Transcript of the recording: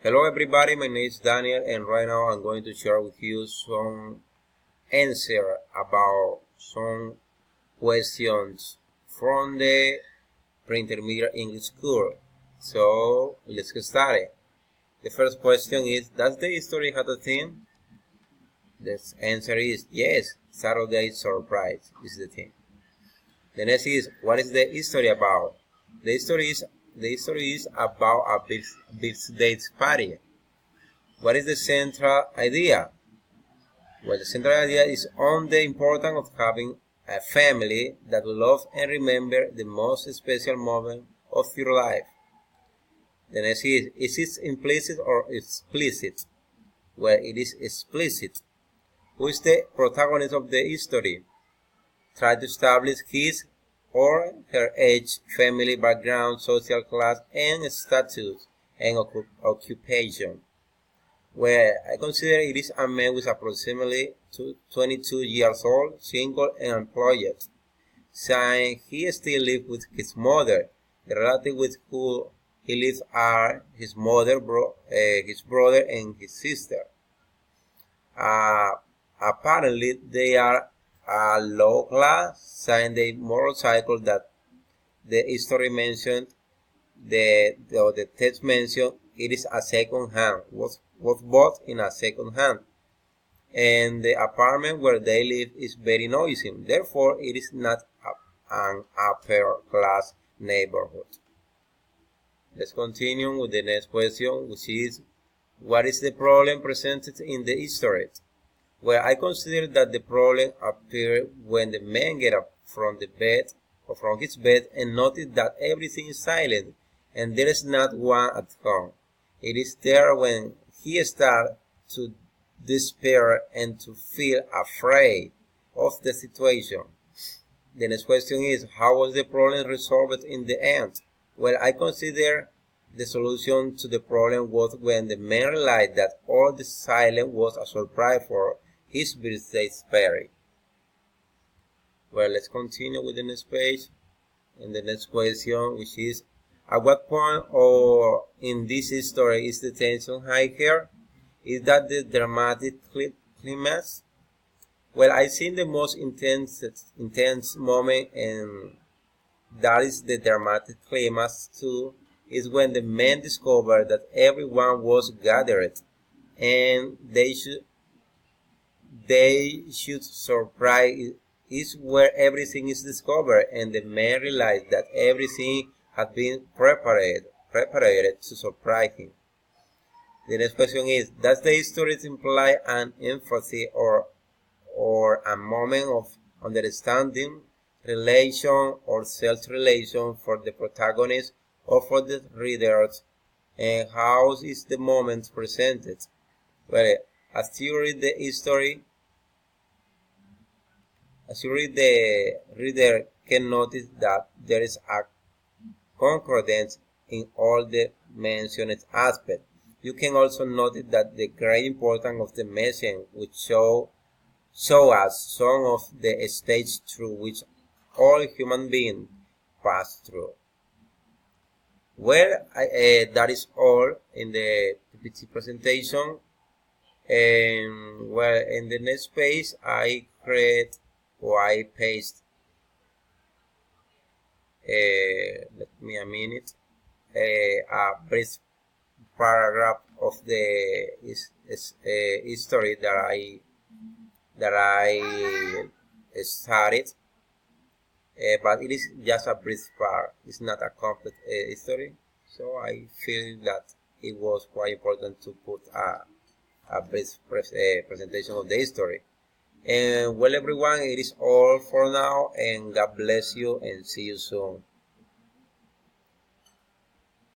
Hello everybody, my name is Daniel and right now I'm going to share with you some answer about some questions from the pre-intermediate English school. So let's get started. The first question is, does the history have a theme? The answer is yes, Saturday surprise is the theme. The next is, what is the history about? The history is about a birthday party. What is the central idea? Well, the central idea is on the importance of having a family that will love and remember the most special moment of your life. The next is it implicit or explicit? Well, it is explicit. Who is the protagonist of the history? Try to establish his or her age, family background, social class, and status and occupation. Well, I consider it is a man with approximately 22 years old, single and employed. Saying he still lives with his mother. The relatives with whom he lives are his mother, his brother, and his sister. Apparently, they are a low class, saying the motorcycle that the history mentioned, the text mentioned, it is a second hand, was bought in a second hand, and the apartment where they live is very noisy. Therefore, it is not an upper class neighborhood. Let's continue with the next question, which is, what is the problem presented in the history? Well, I consider that the problem appears when the man gets up from the bed or from his bed and notice that everything is silent and there is not one at home. It is there when he starts to despair and to feel afraid of the situation. The next question is, how was the problem resolved in the end? Well, I consider the solution to the problem was when the man realized that all the silence was a surprise for his birthday party. Well, let's continue with the next page and the next question, which is, at what point or in this story is the tension high here? Is that the dramatic climax? Well, I think the most intense moment, and that is the dramatic climax too, is when the men discovered that everyone was gathered and they should surprise is where everything is discovered, and the men realize that everything had been prepared to surprise him. The next question is, does the history imply an empathy or a moment of understanding, relation, or self-relation for the protagonist or for the readers? And how is the moment presented? Well, as you read the history, the reader can notice that there is a concordance in all the mentioned aspects. You can also notice that the great importance of the message which show us some of the stage through which all human beings pass through. Well, that is all in the PPT presentation. And well, in the next page, I create or I paste, let me a minute, a brief paragraph of the history that I started, but it is just a brief part. It's not a complete history, so I feel that it was quite important to put a brief presentation of the history. And well, everyone, it is all for now, and God bless you and see you soon.